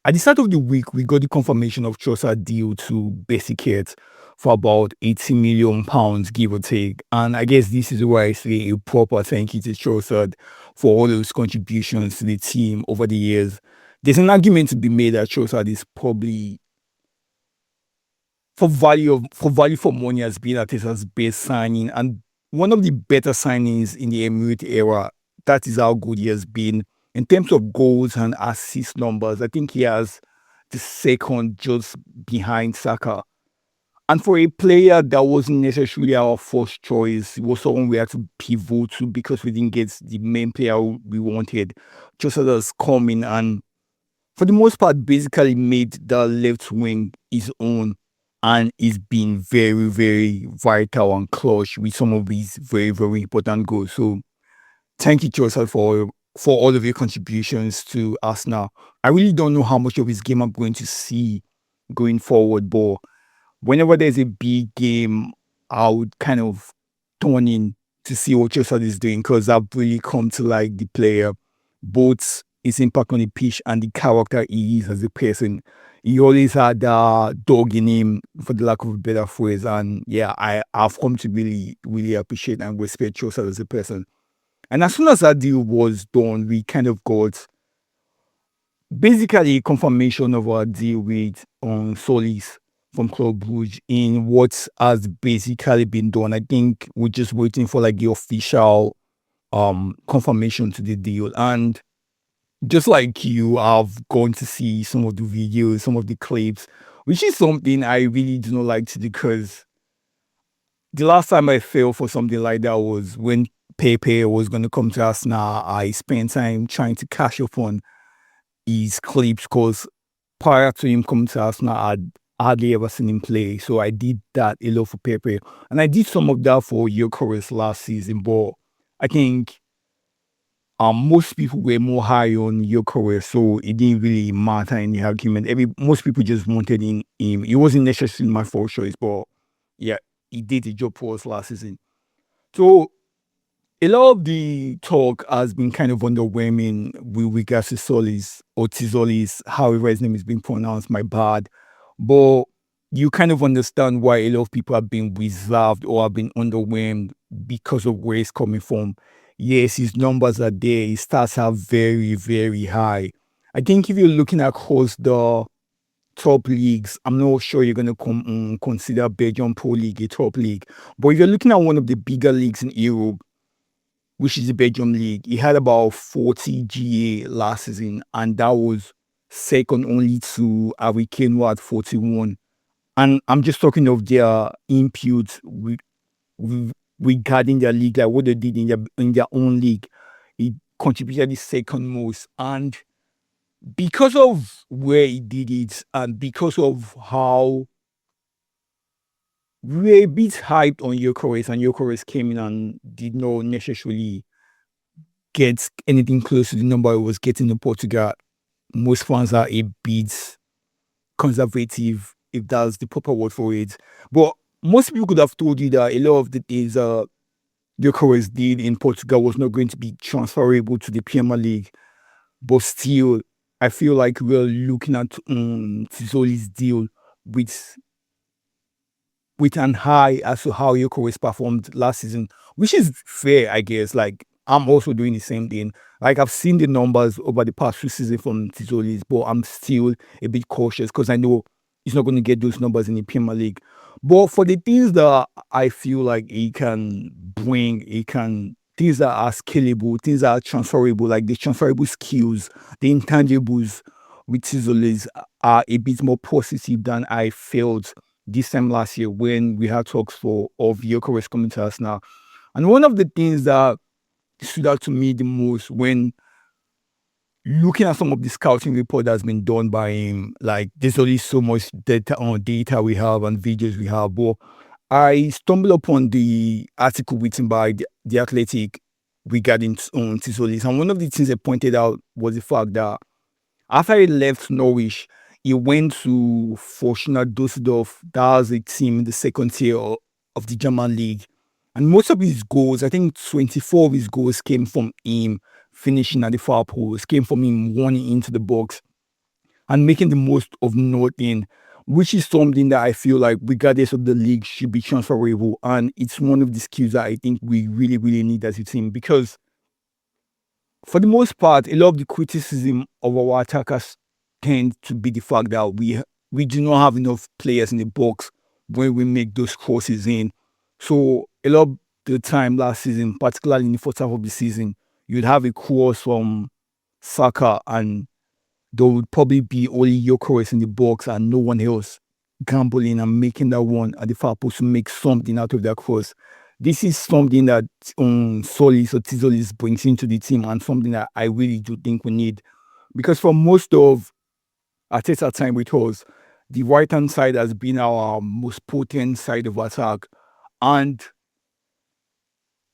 At the start of the week, we got the confirmation of Trossard deal to Basic for about £80 million, give or take. And I guess this is why I say a proper thank you to Trossard for all those contributions to the team over the years. There's an argument to be made that Trossard is probably for value for money has been Arteta's best signing and one of the better signings in the Emirate era. That is how good he has been in terms of goals and assist numbers. I think he has the second just behind Saka. And for a player that wasn't necessarily our first choice, it was someone we had to pivot to because we didn't get the main player we wanted. Just as us coming and for the most part, basically made the left wing his own and he's been very, very vital and clutch with some of these very, very important goals. So thank you, Joseph, for all of your contributions to Arsenal. I really don't know how much of his game I'm going to see going forward, but whenever there's a big game, I would kind of tune in to see what Joseph is doing because I've really come to like the player, both his impact on the pitch and the character he is as a person. He always had dog in him, for the lack of a better phrase. And yeah, I've come to really, really appreciate and respect Joseph as a person. And as soon as that deal was done, we kind of got basically confirmation of our deal with Tzolis from Club Brugge in what has basically been done. I think we're just waiting for like the official confirmation to the deal. And just like you, I've gone to see some of the videos, some of the clips, which is something I really do not like to do because the last time I fell for something like that was when Pepe was going to come to us now. I spent time trying to catch up on his clips because prior to him coming to Arsenal, I'd hardly ever seen him play. So I did that a lot for Pepe. And I did some of that for Gyökeres last season, but I think most people were more high on Gyökeres, so it didn't really matter in the argument. Most people just wanted him. He wasn't necessarily my first choice, but yeah, he did the job for us last season. So a lot of the talk has been kind of underwhelming with regards to Solis or Tzolis, however his name is being pronounced, my bad. But you kind of understand why a lot of people have been reserved or have been underwhelmed because of where he's coming from. Yes, his numbers are there. His stats are very, very high. I think if you're looking across the top leagues, I'm not sure you're going to consider Belgium Pro League a top league. But if you're looking at one of the bigger leagues in Europe, which is the Belgium League, he had about 40 GA last season, and that was second only to Harry Kane, who had 41. And I'm just talking of their input regarding their league, like what they did in their own league. He contributed the second most. And because of where he did it and because of how we were a bit hyped on Gyökeres and Gyökeres came in and did not necessarily get anything close to the number he was getting in Portugal, most fans are a bit conservative, if that's the proper word for it. But most people could have told you that a lot of the things Gyökeres did in Portugal was not going to be transferable to the Premier League. But still, I feel like we're looking at Tzolis deal with an eye as to how Gyökeres performed last season, which is fair, I guess. Like, I'm also doing the same thing. Like, I've seen the numbers over the past few seasons from Tzolis, but I'm still a bit cautious because I know he's not going to get those numbers in the Premier League. But for the things that I feel like he can bring, things that are scalable, things that are transferable, like the transferable skills, the intangibles with Tzolis are a bit more positive than I felt this time last year when we had talks of Gyökeres coming to us now. And one of the things that stood out to me the most when looking at some of the scouting report that's been done by him, like there's only so much data we have and videos we have, but I stumbled upon the article written by the Athletic regarding Tzolis, and one of the things they pointed out was the fact that after he left Norwich, he went to Fortuna Düsseldorf. That was a team in the second tier of the German league. And most of his goals, I think 24 of his goals came from him finishing at the far post, came from him running into the box. and making the most of nothing, which is something that I feel like, regardless of the league, should be transferable. And it's one of the skills that I think we really, really need as a team because, for the most part, a lot of the criticism of our attackers tend to be the fact that we do not have enough players in the box when we make those crosses in. So a lot of the time last season, particularly in the first half of the season, you'd have a cross from Saka and there would probably be only Jokeris in the box and no one else gambling and making that one at the far post to make something out of that cross. This is something that Solis or Tzolis brings into the team and something that I really do think we need. Because for most of Arteta time with us, the right hand side has been our most potent side of attack. And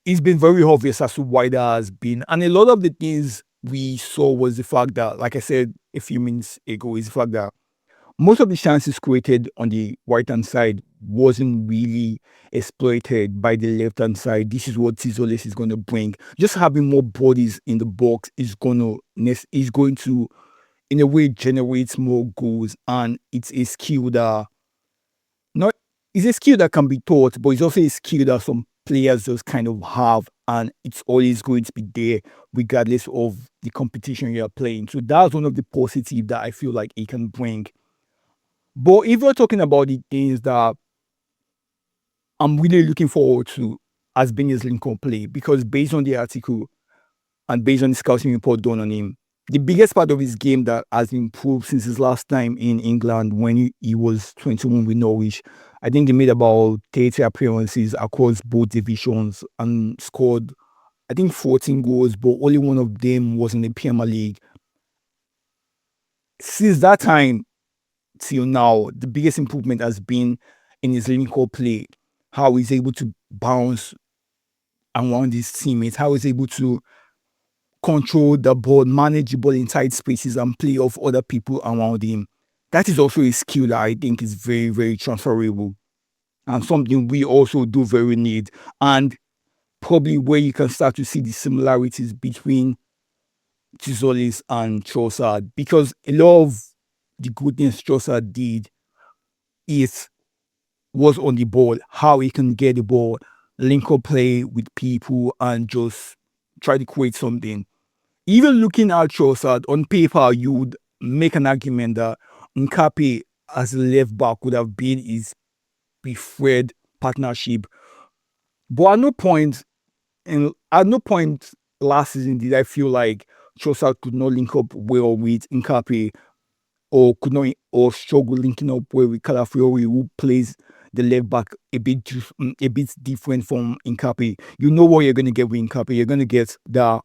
it's been very obvious as to why that has been. And a lot of the things we saw was the fact that, like I said a few minutes ago, is the fact that most of the chances created on the right hand side wasn't really exploited by the left hand side. This is what Tzolis is going to bring. Just having more bodies in the box is going to, in a way, generate more goals, and it's a skill that not it's a skill that can be taught, but it's also a skill that some players just kind of have, and it's always going to be there regardless of the competition you're playing. So that's one of the positives that I feel like it can bring. But if we're talking about the things that I'm really looking forward to as being his Lincoln play, because based on the article and based on the scouting report done on him, the biggest part of his game that has improved since his last time in England when he was 21 with Norwich, I think he made about 30 appearances across both divisions and scored, I think, 14 goals, but only one of them was in the Premier League. Since that time, till now, the biggest improvement has been in his clinical play, how he's able to bounce around his teammates, how he's able to control the ball, manage the ball in tight spaces, and play off other people around him. That is also a skill that I think is very, very transferable and something we also do very need. And probably where you can start to see the similarities between Tzolis and Trossard, because a lot of the good things Trossard did is was on the ball, how he can get the ball, link up play with people, and just try to create something. Even looking at Trossard on paper, you would make an argument that Nkapi as a left back would have been his preferred partnership. But at no point last season did I feel like Trossard could not link up well with Nkapi or could not or struggle linking up well with Calafiori, who plays the left back a bit different from Nkapi. You know what you're going to get with Nkapi. You're going to get the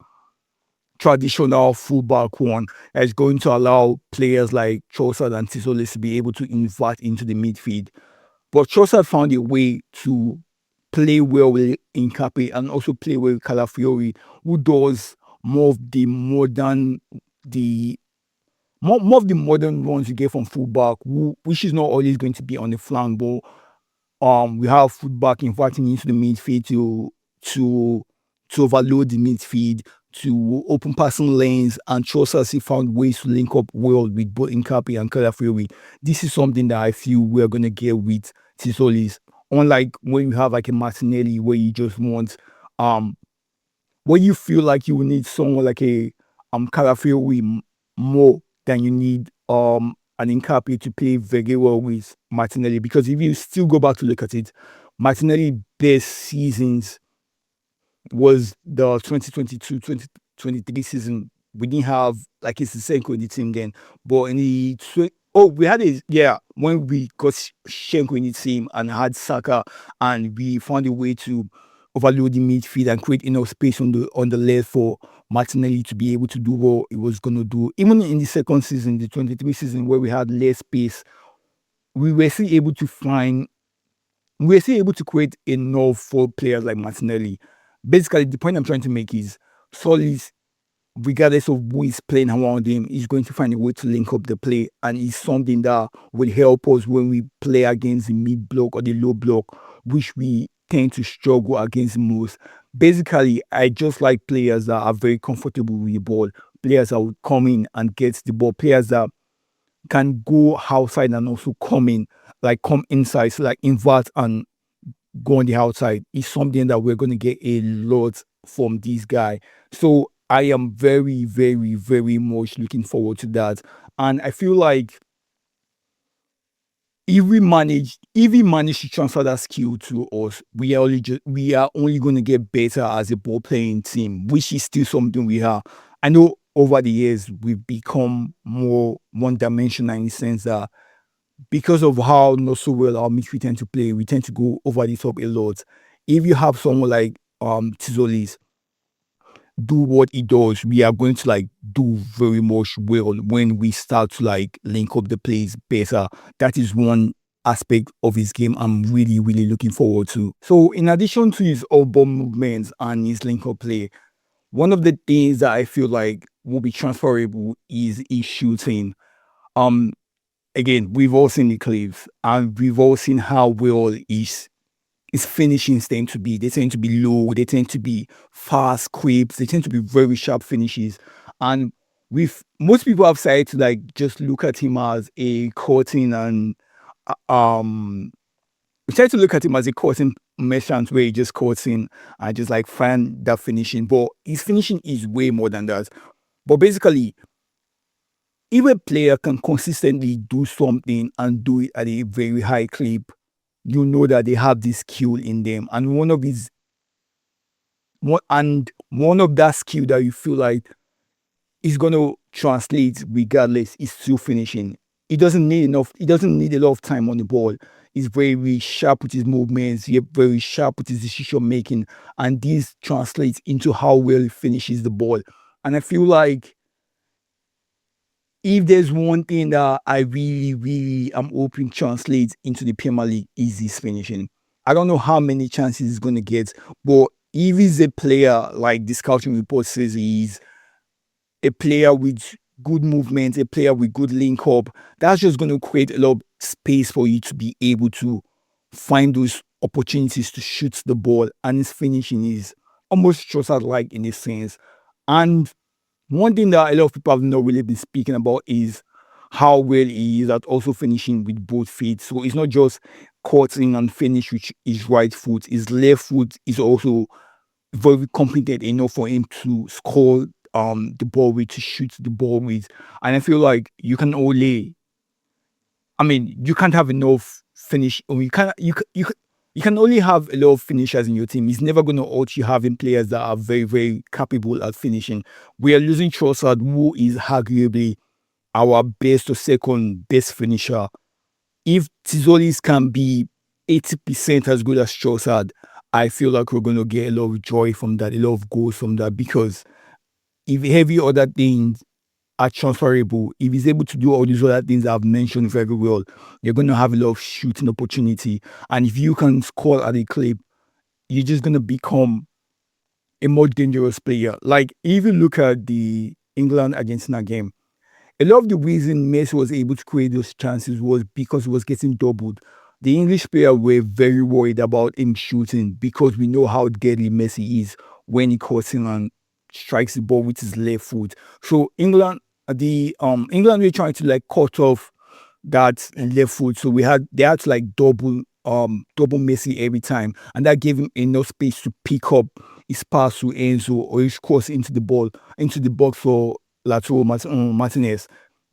traditional fullback one that is going to allow players like Trossard and Tzolis to be able to invert into the midfield. But Trossard found a way to play well with Nkapi and also play well with Calafiori, who does the more of the modern ones you get from fullback, which is not always going to be on the flank, but we have fullback inviting into the midfield to to overload the midfield, to open passing lanes, and Trossard he found ways to link up well with both Nkapi and Calafiori. This is something that I feel we're gonna get with Tzolis. Unlike when you have like a Martinelli where you just want where you feel like you will need someone like a Calafiori more than you need an Nkapi to play very well with Martinelli. Because if you still go back to look at it, Martinelli best seasons was the 2022-2023 season. We didn't have like it's the Senko in the team then. But in the we had a when we got Shenko in the team and had Saka, and we found a way to overload the midfield and create enough space on the left for Martinelli to be able to do what he was gonna do. Even in the second season, the 23 season where we had less space, we were still able to find we're still able to create enough for players like Martinelli. Basically, the point I'm trying to make is Solis, regardless of who is playing around him, is going to find a way to link up the play, and it's something that will help us when we play against the mid block or the low block, which we tend to struggle against most. Basically, I just like players that are very comfortable with the ball, players that will come in and get the ball, players that can go outside and also come in, like come inside, so like invert and go on the outside is something that we're going to get a lot from this guy. So I am very, very, very much looking forward to that. And I feel like if we manage to transfer that skill to us, we are only going to get better as a ball playing team, which is still something we are. I know over the years we've become more one dimensional in the sense that because of how not so well our midfield tend to play, we tend to go over the top a lot. If you have someone like Tzolis do what he does, we are going to like do very much well when we start to like link up the plays better. That is one aspect of his game I'm really, really looking forward to. So in addition to his all ball movements and his link up play, one of the things that I feel like will be transferable is his shooting. Um Again, we've all seen the clips and we've all seen how well his finishings tend to be. They tend to be low, they tend to be fast quips, they tend to be very sharp finishes. And with most people have started to like just look at him as a courting and we try to look at him as a courting merchant where he just courts in and just like find that finishing. But his finishing is way more than that. But basically, if a player can consistently do something and do it at a very high clip, you know that they have this skill in them. And one of that skill that you feel like is gonna translate regardless is still finishing. It doesn't need a lot of time on the ball. He's very sharp with his movements, he's very sharp with his decision making, and this translates into how well he finishes the ball. And I feel like if there's one thing that I really, really am hoping translates into the Premier League is his finishing. I don't know how many chances he's going to get, but if he's a player like the scouting report says he's a player with good movement, a player with good link up, that's just going to create a lot of space for you to be able to find those opportunities to shoot the ball. And his finishing is almost just like in a sense. And one thing that a lot of people have not really been speaking about is how well he is at also finishing with both feet. So it's not just cutting and finish with his right foot. His left foot is also very competent enough for him to score the ball with, to shoot the ball with. And I feel like you can't have enough finish, or you can only have a lot of finishers in your team. It's never going to out you having players that are very, very capable at finishing. We are losing Trossard, who is arguably our best or second best finisher. If Tzolis can be 80% as good as Trossard, I feel like we're going to get a lot of joy from that, a lot of goals from that, because if every other thing are transferable, if he's able to do all these other things I've mentioned very well, you're going to have a lot of shooting opportunity. And if you can score at a clip, you're just going to become a more dangerous player. Like, if you look at the England Argentina game, a lot of the reason Messi was able to create those chances was because he was getting doubled. The English player were very worried about him shooting because we know how deadly Messi is when he cuts in and strikes the ball with his left foot. So England were trying to like cut off that left foot. So they had to like double Messi every time. And that gave him enough space to pick up his pass to Enzo or his cross into the box for Martinez.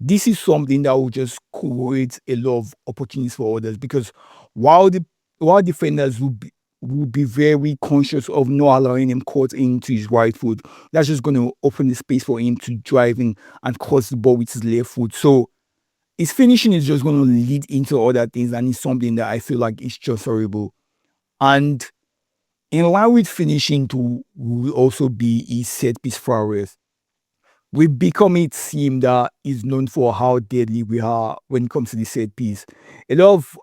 This is something that will just create a lot of opportunities for others, because while the while defenders will be very conscious of not allowing him cut into his right foot, that's just going to open the space for him to drive in and cross the ball with his left foot. So his finishing is just going to lead into other things, and it's something that I feel like is just horrible. And in line with finishing to will also be his set piece prowess. We've become a team that is known for how deadly we are when it comes to the set piece. A lot of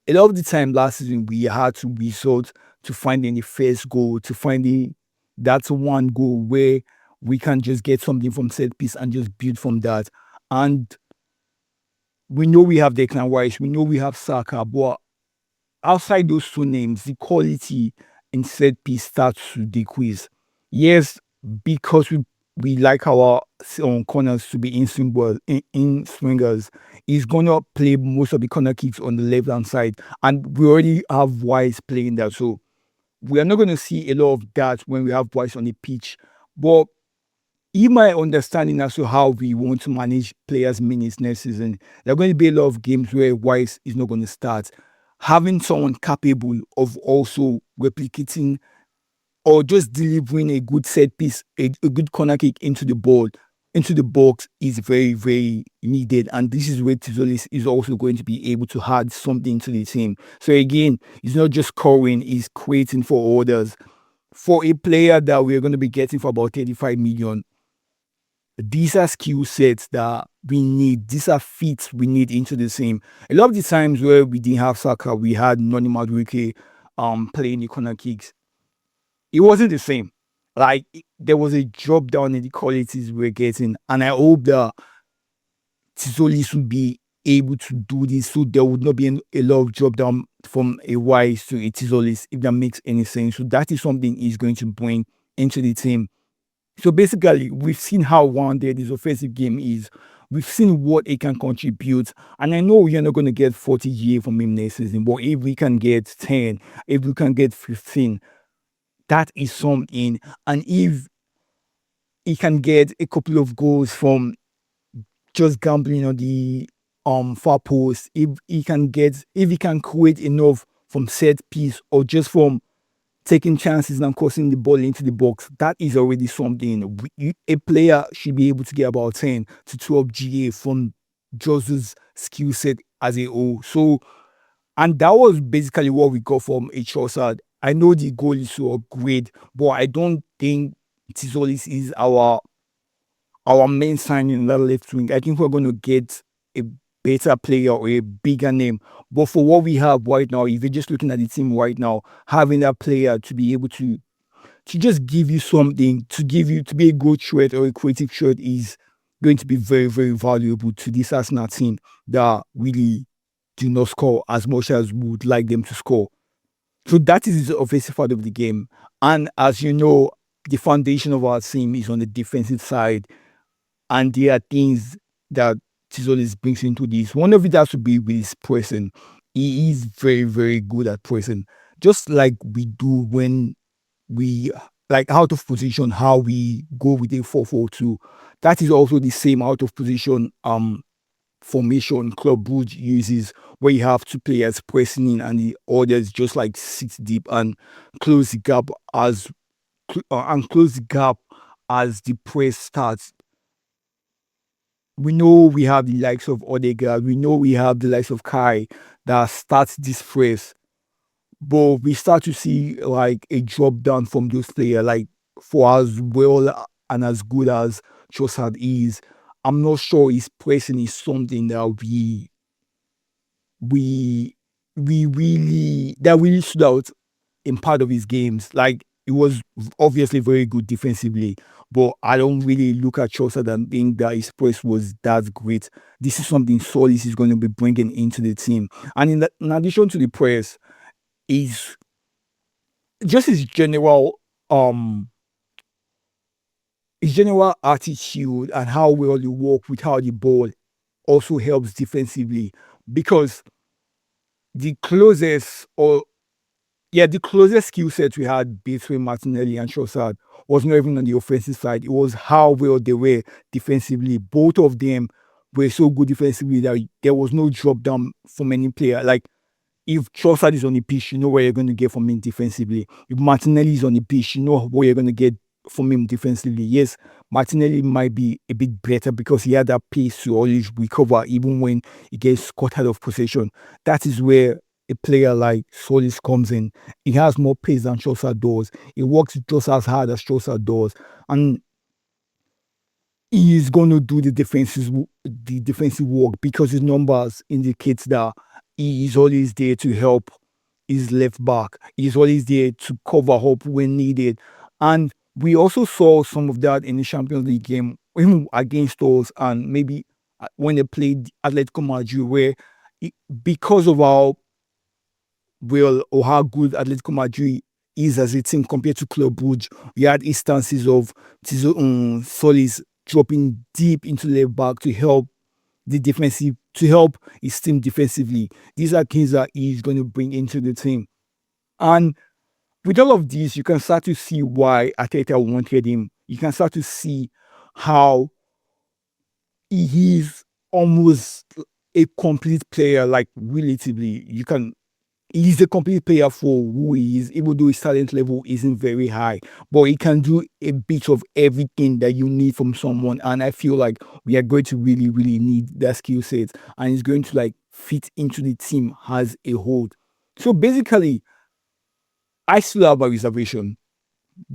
a lot of the time last season we had to resort to finding the first goal, to finding that one goal where we can just get something from set piece and just build from that. And we know we have Declan Rice, we know we have Saka, but outside those two names, the quality in set piece starts to decrease. Yes, because we like our corners to be in swingers. He's gonna play most of the corner kicks on the left hand side, and we already have Wise playing that, so we are not gonna see a lot of that when we have Wise on the pitch. But in my understanding as to how we want to manage players' minutes next season, there are going to be a lot of games where Wise is not going to start. Having someone capable of also replicating or just delivering a good set piece, a good corner kick into the ball, into the box is very, very needed. And this is where Tzolis is also going to be able to add something to the team. So again, he's not just scoring, he's creating for orders. For a player that we're going to be getting for about 35 million, these are skill sets that we need. These are feats we need into the team. A lot of the times where we didn't have Saka, we had Noni Madueke playing the corner kicks. It wasn't the same. Like there was a drop down in the qualities we are getting, and I hope that Tzolis will be able to do this, so there would not be a lot of drop down from a Wise to a Tzolis, if that makes any sense. So that is something he's going to bring into the team. So basically, we've seen how rounded his offensive game is. We've seen what he can contribute. And I know we're not going to get 40 years from him next season, but if we can get 10, if we can get 15, that is something. And if he can get a couple of goals from just gambling on the far post, if he can create enough from set piece or just from taking chances and crossing the ball into the box, that is already something. A player should be able to get about 10 to 12 GA from Jose's skill set as a whole. So, and that was basically what we got from a Trossard. I know the goal is to upgrade, but I don't think Tzolis is our main signing in that left wing. I think we're going to get a better player or a bigger name. But for what we have right now, if you're just looking at the team right now, having that player to be able to just give you something, to be a good threat or a creative threat is going to be very, very valuable to this Arsenal team that really do not score as much as we would like them to score. So that is the offensive part of the game. And as you know, the foundation of our team is on the defensive side. And there are things that Tizolis brings into this. One of it has to be with his pressing. He is very, very good at pressing. Just like we do when we like out of position, how we go with a 4-4-2. That is also the same out of position formation Club Brugge uses, where you have two players pressing in and the others just like sit deep and close the gap as the press starts. We know we have the likes of Odegaard, we know we have the likes of Kai that starts this press, but we start to see like a drop down from those players. Like for as well and as good as Trossard is, I'm not sure his pressing is something that we that really stood out in part of his games. Like it was obviously very good defensively, but I don't really look at Trossard and think that his press was that great. This is something Solis is going to be bringing into the team, and in addition to the press, is just um his general attitude and how well he work without the ball also helps defensively, because the closest or the closest skill set we had between Martinelli and Trossard was not even on the offensive side. It was how well they were defensively. Both of them were so good defensively that there was no drop down from any player. Like if Trossard is on the pitch, you know what you're going to get from him defensively. If Martinelli is on the pitch, you know what you're going to get from him defensively. Yes, Martinelli might be a bit better because he had that pace to always recover even when he gets caught out of possession. That is where a player like Solis comes in. He has more pace than Trossard does. He works just as hard as Trossard does. And he is going to do the defensive work because his numbers indicates that he is always there to help his left back. He's always there to cover up when needed. And we also saw some of that in the Champions League game, even against us, and maybe when they played Atletico Madrid, where because of how well or how good Atletico Madrid is as a team compared to Club Brugge. We had instances of Tzolis dropping deep into left back to help his team defensively. These are things that he's going to bring into the team. And with all of this, you can start to see why Arteta wanted him. You can start to see how he is almost a complete player, like relatively. He's a complete player for who he is, even though his talent level isn't very high. But he can do a bit of everything that you need from someone. And I feel like we are going to really, really need that skill set. And it's going to like fit into the team as a whole. So basically, I still have my reservation.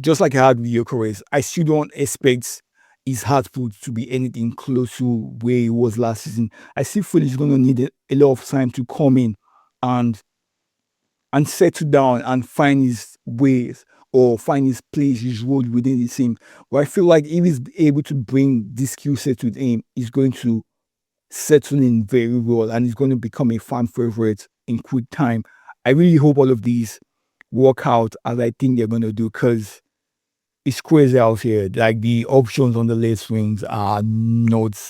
Just like I had with Gyökeres, I still don't expect his output to be anything close to where he was last season. I still feel he's going to need a lot of time to come in and settle down and find his ways or find his place, his role within the team. But I feel like if he's able to bring this skill set with him, he's going to settle in very well and he's going to become a fan favorite in quick time. I really hope all of these work out as I think they're going to do because it's crazy out here. Like the options on the left wings are not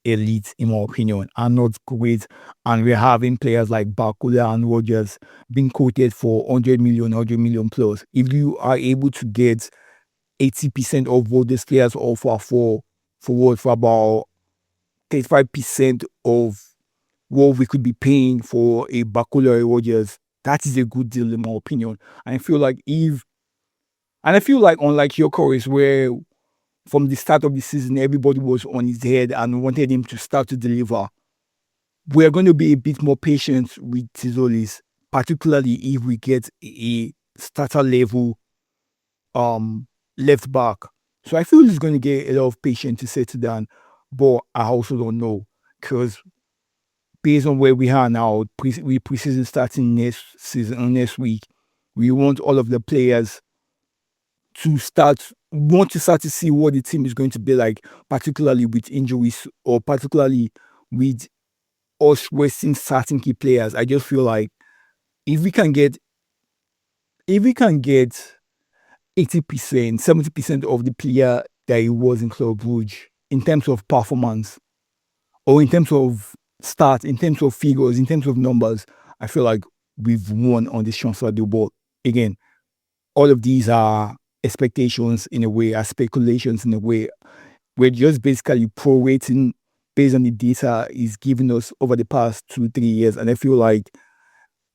elite, in my opinion, are not great. And we're having players like Bakula and Rogers being quoted for 100 million plus. If you are able to get 80% of what these players offer for about 35% of what we could be paying for a Bakula or Rogers, that is a good deal, in my opinion. And I feel like unlike your chorus, where from the start of the season, everybody was on his head and wanted him to start to deliver. We're going to be a bit more patient with Tzolis, particularly if we get a starter level left back. So I feel he's going to get a lot of patience to settle down, but I also don't know because based on where we are now, with preseason starting next week, we want all of the players to start to see what the team is going to be like, particularly with injuries or particularly with us wasting certain key players. I just feel like if we can get 80%, 70% of the player that he was in Club Brugge in terms of performance or in terms of stats, in terms of figures, in terms of numbers, I feel like we've won on this transfer deal. But again, all of these are expectations in a way, are speculations in a way. We're just basically prorating based on the data he's given us over the past 2-3 years. And I feel like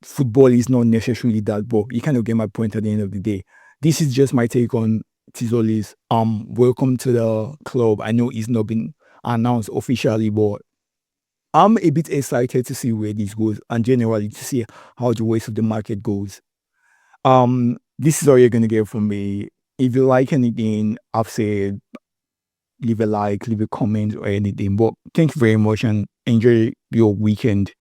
football is not necessarily that, but you kind of get my point at the end of the day. This is just my take on Tzolis. Welcome to the club. I know he's not been announced officially, but I'm a bit excited to see where this goes and generally to see how the rest of the market goes. This is all you're gonna get from me. If you like anything I've said, leave a like, leave a comment or anything. But thank you very much and enjoy your weekend.